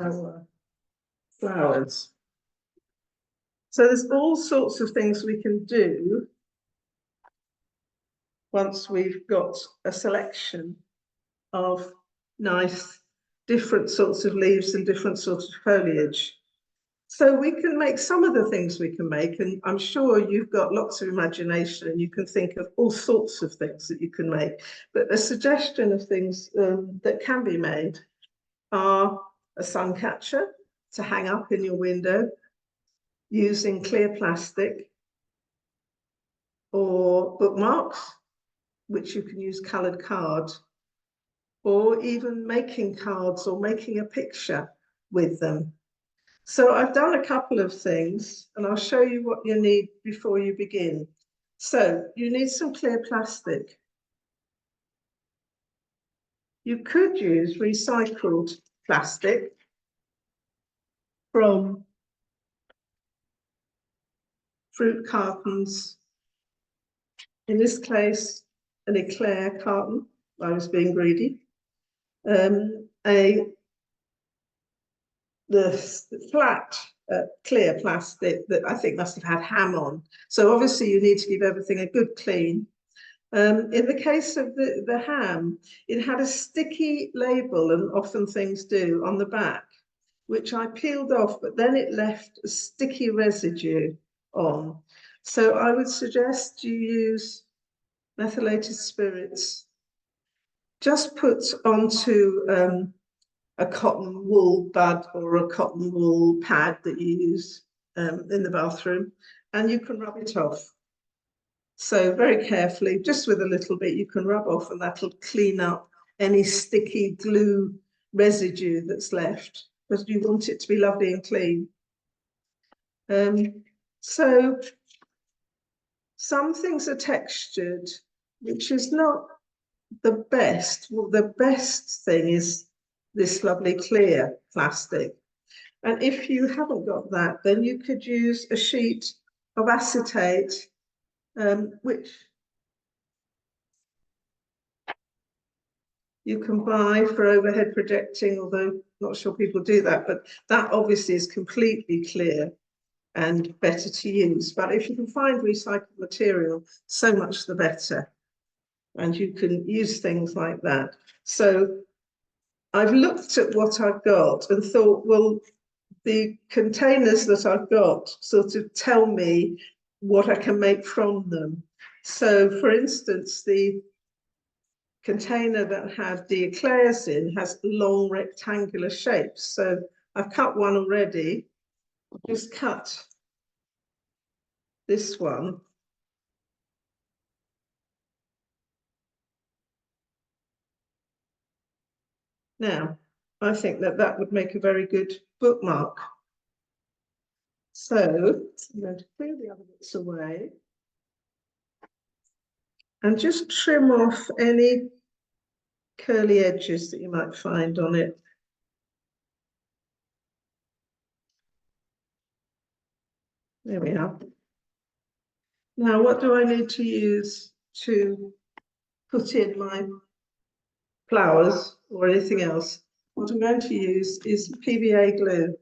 our flowers. So there's all sorts of things we can do once we've got a selection of nice different sorts of leaves and different sorts of foliage. So we can make some of the things we can make, and I'm sure you've got lots of imagination and you can think of all sorts of things that you can make. But a suggestion of things that can be made are a sun catcher to hang up in your window using clear plastic, or bookmarks, which you can use coloured card, or even making cards or making a picture with them. So I've done a couple of things and I'll show you what you need before you begin. So you need some clear plastic. You could use recycled plastic from fruit cartons. In this case, an eclair carton. I was being greedy. The flat clear plastic that I think must have had ham on. So obviously you need to give everything a good clean. In the case of the ham, it had a sticky label, and often things do, on the back, which I peeled off, but then it left a sticky residue on. So I would suggest you use methylated spirits. Just put onto a cotton wool bud or a cotton wool pad that you use in the bathroom, and you can rub it off. So very carefully, just with a little bit, you can rub off, and that'll clean up any sticky glue residue that's left, because you want it to be lovely and clean. So some things are textured, which is not the best. Well, the best thing is this lovely clear plastic. And if you haven't got that, then you could use a sheet of acetate, which you can buy for overhead projecting, although not sure people do that, but that obviously is completely clear and better to use. But if you can find recycled material, so much the better. And you can use things like that. So I've looked at what I've got and thought, well, the containers that I've got sort of tell me what I can make from them. So for instance, the container that had the eclairs in has long rectangular shapes. So I've cut one already. Just cut this one. Now, I think that that would make a very good bookmark. So I'm going to clear the other bits away and just trim off any curly edges that you might find on it. There we are. Now, what do I need to use to put in my flowers or anything else? What I'm going to use is PVA glue.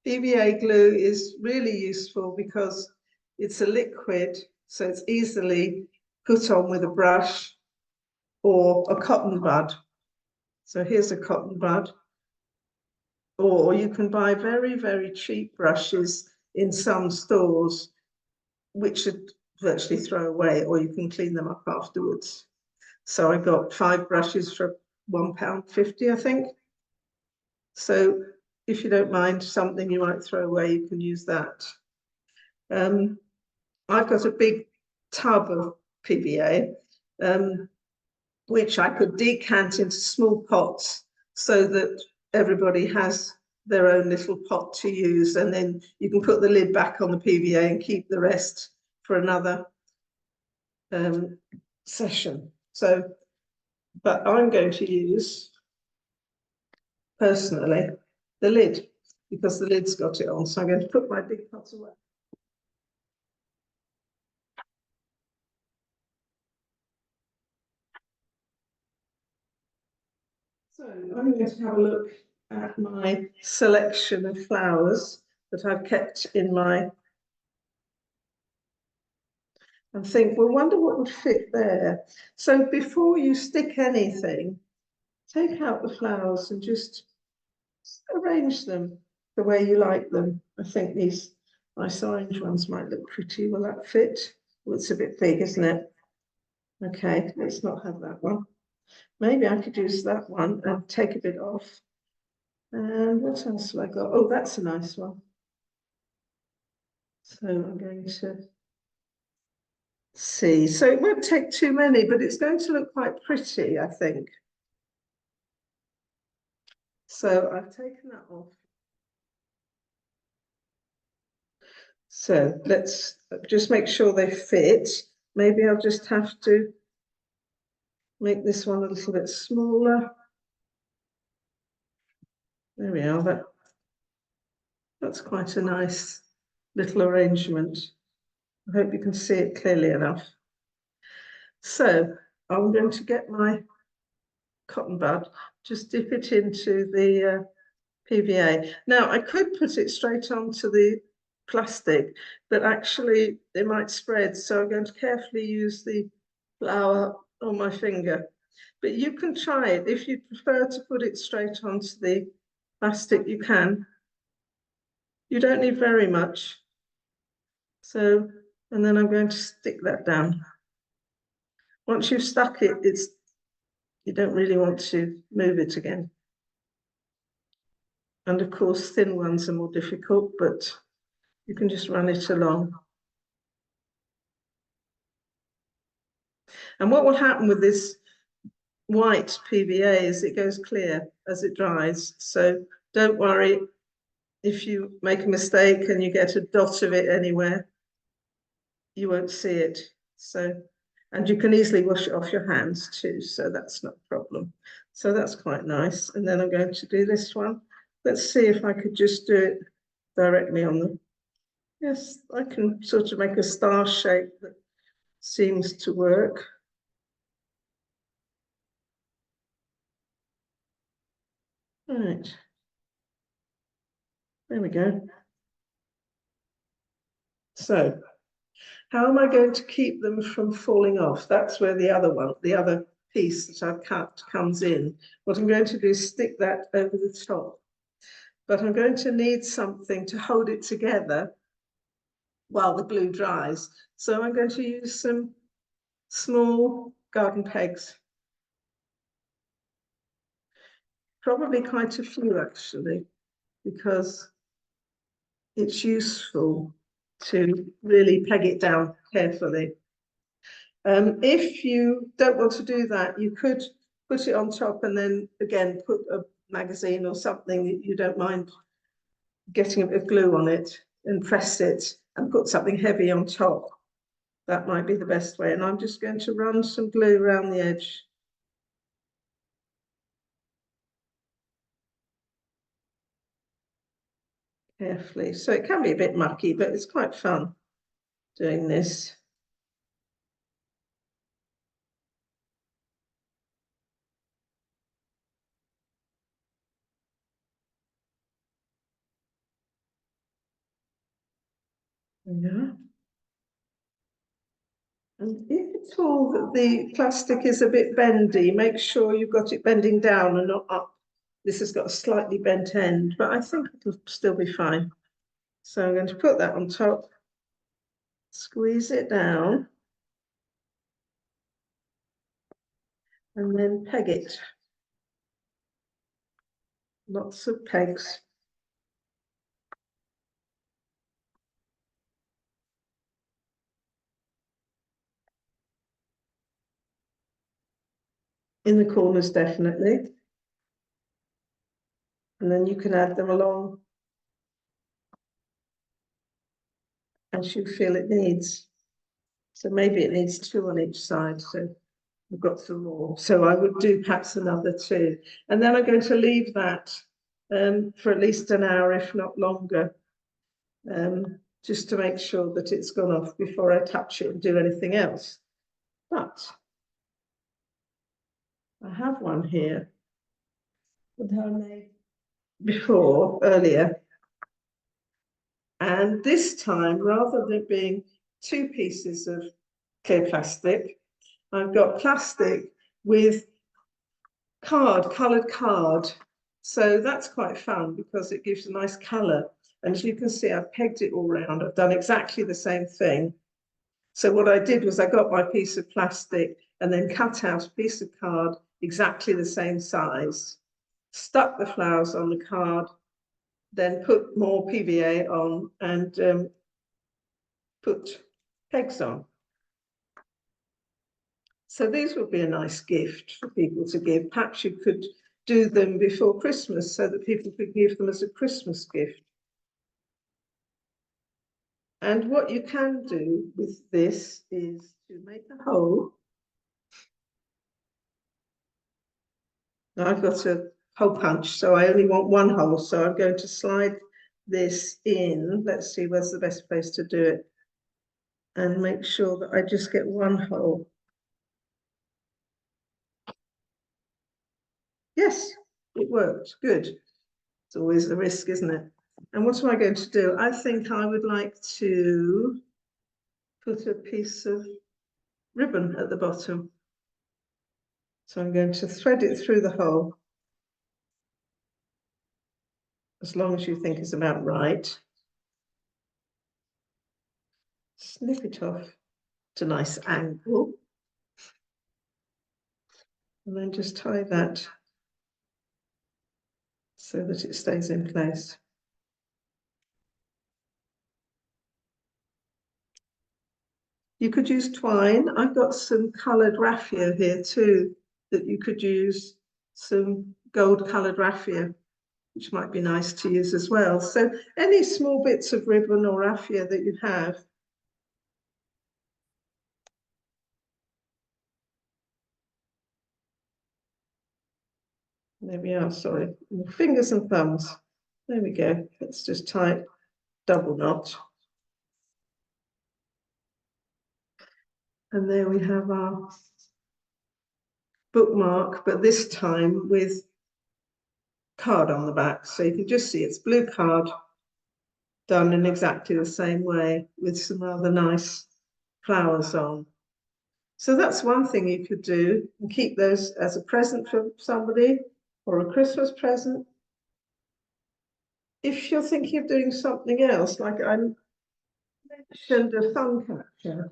PVA glue is really useful because it's a liquid, so it's easily put on with a brush or a cotton bud. So here's a cotton bud. Or you can buy very, very cheap brushes in some stores, which should virtually throw away, or you can clean them up afterwards. So I got 5 brushes for £1.50, I think. So if you don't mind something you might throw away, you can use that. I've got a big tub of PVA, which I could decant into small pots so that everybody has their own little pot to use, and then you can put the lid back on the PVA and keep the rest for another session. So, but I'm going to use, personally, the lid, because the lid's got it on. So I'm going to put my big pots away. So I'm going to have a look at my selection of flowers that I've kept in my, and think, well, wonder what would fit there. So before you stick anything, take out the flowers and just arrange them the way you like them. I think these nice orange ones might look pretty. Will that fit? Well, it's a bit big, isn't it? Okay, let's not have that one. Maybe I could use that one and take a bit off. And what else have I got? Oh, that's a nice one. So I'm going to see. So it won't take too many, but it's going to look quite pretty, I think. So I've taken that off. So let's just make sure they fit. Maybe I'll just have to make this one a little bit smaller. There we are. That's quite a nice little arrangement. I hope you can see it clearly enough. So I'm going to get my cotton bud, just dip it into the PVA. Now I could put it straight onto the plastic, but actually it might spread. So I'm going to carefully use the flower on my finger. But you can try it. If you prefer to put it straight onto the plastic, you can. You don't need very much. So, and then I'm going to stick that down. Once you've stuck it, you don't really want to move it again. And of course, thin ones are more difficult, but you can just run it along. And what will happen with this white PVA is it goes clear as it dries. So don't worry if you make a mistake and you get a dot of it anywhere, you won't see it. So, and you can easily wash it off your hands too, so that's not a problem. So that's quite nice. And then I'm going to do this one. Let's see if I could just do it directly on them. Yes, I can sort of make a star shape that seems to work. Right. There we go. So how am I going to keep them from falling off? That's where the other piece that I've cut comes in. What I'm going to do is stick that over the top. But I'm going to need something to hold it together while the glue dries. So I'm going to use some small garden pegs. Probably quite a few actually, because it's useful to really peg it down carefully. If you don't want to do that, you could put it on top and then again put a magazine or something that you don't mind getting a bit of glue on it and press it and put something heavy on top. That might be the best way. And I'm just going to run some glue around the edge. Carefully. So it can be a bit mucky, but it's quite fun doing this. Yeah. And if it's all that the plastic is a bit bendy, make sure you've got it bending down and not up. This has got a slightly bent end, but I think it'll still be fine. So I'm going to put that on top, squeeze it down, and then peg it. Lots of pegs. In the corners, definitely. And then you can add them along as you feel it needs. So maybe it needs 2 on each side. So we've got some more. So I would do perhaps another 2. And then I'm going to leave that for at least an hour, if not longer, just to make sure that it's gone off before I touch it and do anything else. But I have one here with her name before, earlier. And this time, rather than being two pieces of clear plastic, I've got plastic with coloured card. So that's quite fun because it gives a nice colour. And as you can see, I've pegged it all round. I've done exactly the same thing. So what I did was I got my piece of plastic and then cut out a piece of card exactly the same size, stuck the flowers on the card, then put more PVA on and put pegs on. So these would be a nice gift for people to give. Perhaps you could do them before Christmas so that people could give them as a Christmas gift. And what you can do with this is to make a hole. Now I've got a hole punch, so I only want one hole. So I'm going to slide this in. Let's see where's the best place to do it. And make sure that I just get one hole. Yes, it worked. Good. It's always the risk, isn't it? And what am I going to do? I think I would like to put a piece of ribbon at the bottom. So I'm going to thread it through the hole, as long as you think it's about right. Snip it off to a nice angle. And then just tie that so that it stays in place. You could use twine. I've got some coloured raffia here too, that you could use, some gold coloured raffia, which might be nice to use as well. So any small bits of ribbon or raffia that you have. There we are, sorry, fingers and thumbs. There we go. Let's just tie it double knot. And there we have our bookmark, but this time with card on the back. So you can just see it's blue card done in exactly the same way with some rather nice flowers on. So that's one thing you could do and keep those as a present for somebody or a Christmas present. If you're thinking of doing something else, like I mentioned a suncatcher,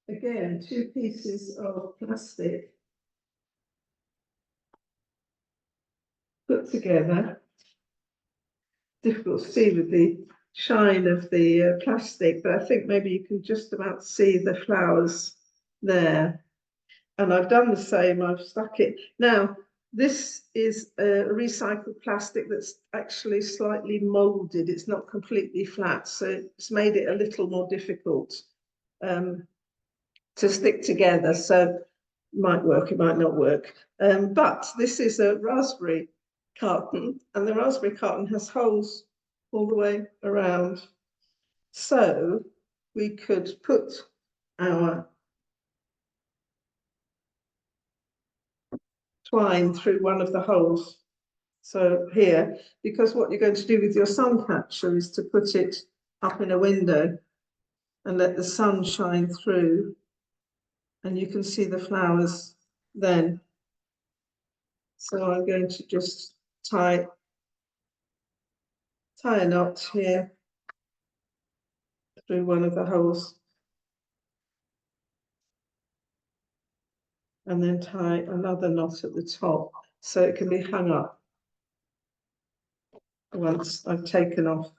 again, two pieces of plastic put together. Difficult to see with the shine of the plastic, but I think maybe you can just about see the flowers there. And I've done the same, I've stuck it. Now, this is a recycled plastic that's actually slightly molded. It's not completely flat, so it's made it a little more difficult to stick together. So it might work, it might not work. But this is a raspberry carton, and the raspberry carton has holes all the way around. So we could put our twine through one of the holes. So here, because what you're going to do with your sun catcher is to put it up in a window and let the sun shine through, and you can see the flowers then. So I'm going to just tie a knot here through one of the holes, and then tie another knot at the top so it can be hung up once I've taken off.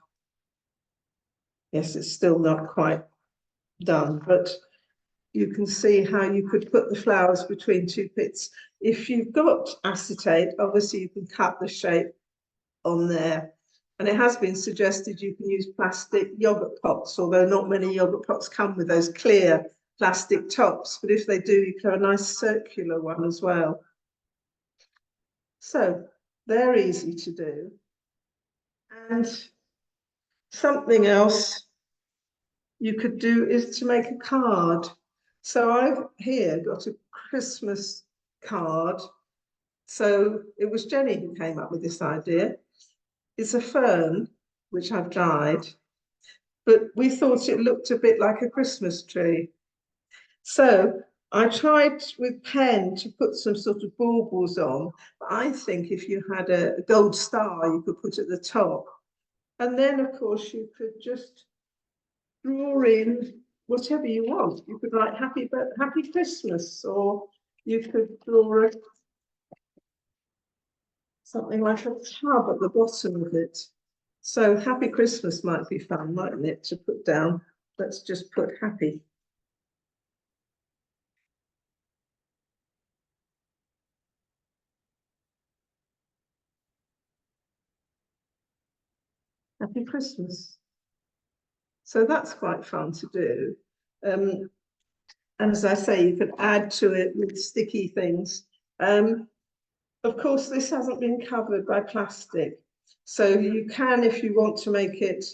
Yes, it's still not quite done, but you can see how you could put the flowers between two bits. If you've got acetate, obviously you can cut the shape on there. And it has been suggested you can use plastic yogurt pots, although not many yogurt pots come with those clear plastic tops. But if they do, you can have a nice circular one as well. So they're easy to do. And something else you could do is to make a card. So I've here got a Christmas card. So it was Jenny who came up with this idea. It's a fern, which I've dried, but we thought it looked a bit like a Christmas tree. So I tried with pen to put some sort of baubles on. But I think if you had a gold star, you could put at the top. And then, of course, you could just draw in whatever you want. You could write happy Christmas, or you could draw something like a tub at the bottom of it. So happy Christmas might be fun, mightn't it, to put down? Let's just put happy. Happy Christmas. So that's quite fun to do. And as I say, you could add to it with sticky things. Of course, this hasn't been covered by plastic. So you can, if you want to make it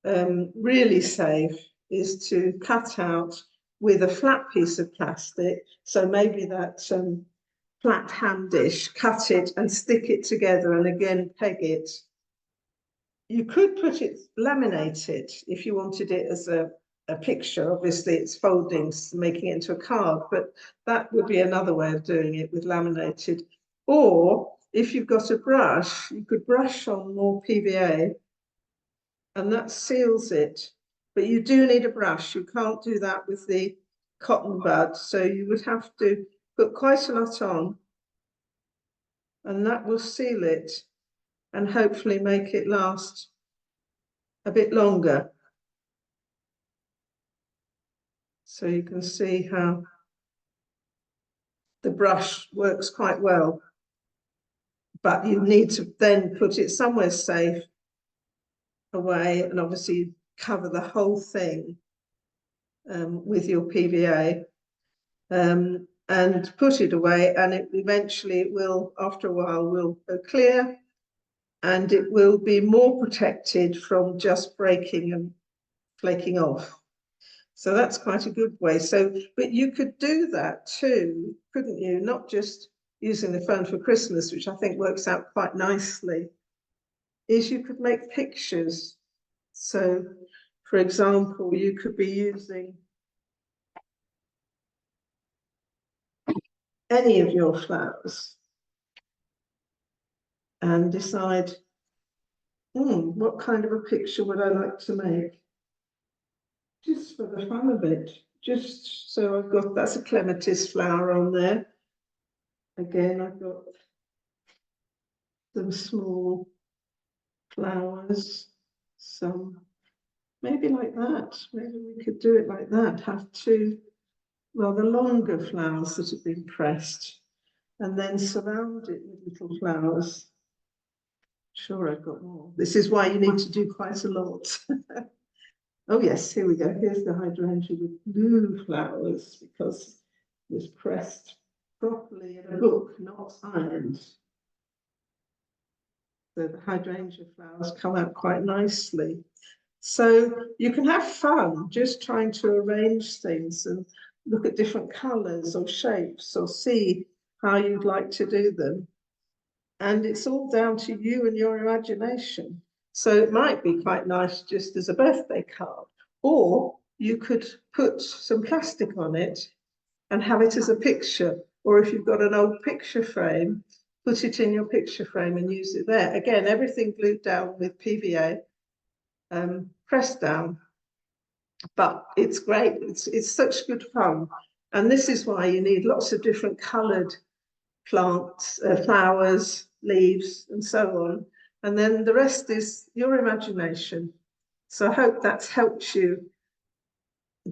really safe, is to cut out with a flat piece of plastic. So maybe that flat ham dish, cut it and stick it together and again peg it. You could put it laminated if you wanted it as a picture. Obviously, it's folding, making it into a card, but that would be another way of doing it with laminated. Or if you've got a brush, you could brush on more PVA and that seals it. But you do need a brush. You can't do that with the cotton bud. So you would have to put quite a lot on and that will seal it and hopefully make it last a bit longer. So you can see how the brush works quite well, but you need to then put it somewhere safe away and obviously cover the whole thing with your PVA and put it away, and it eventually will, after a while, will go clear and it will be more protected from just breaking and flaking off. So that's quite a good way. So, but you could do that too, couldn't you? Not just using the phone for Christmas, which I think works out quite nicely, is you could make pictures. So, for example, you could be using any of your flowers and decide, what kind of a picture would I like to make? Just for the fun of it. Just so I've got, that's a clematis flower on there. Again, I've got some small flowers, some, maybe like that. Maybe we could do it like that. Have two rather longer flowers that have been pressed and then surround it with little flowers. Sure, I've got more. This is why you need to do quite a lot. Oh yes, here we go. Here's the hydrangea with blue flowers because it was pressed properly in a book, not ironed. So the hydrangea flowers come out quite nicely. So you can have fun just trying to arrange things and look at different colours or shapes or see how you'd like to do them. And it's all down to you and your imagination. So it might be quite nice just as a birthday card, or you could put some plastic on it and have it as a picture. Or if you've got an old picture frame, put it in your picture frame and use it there. Again, everything glued down with PVA, pressed down. But it's great. It's such good fun. And this is why you need lots of different coloured plants, flowers, leaves, and so on. And then the rest is your imagination. So I hope that's helped you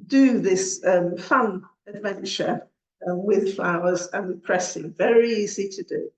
do this fun adventure with flowers and with pressing. Very easy to do.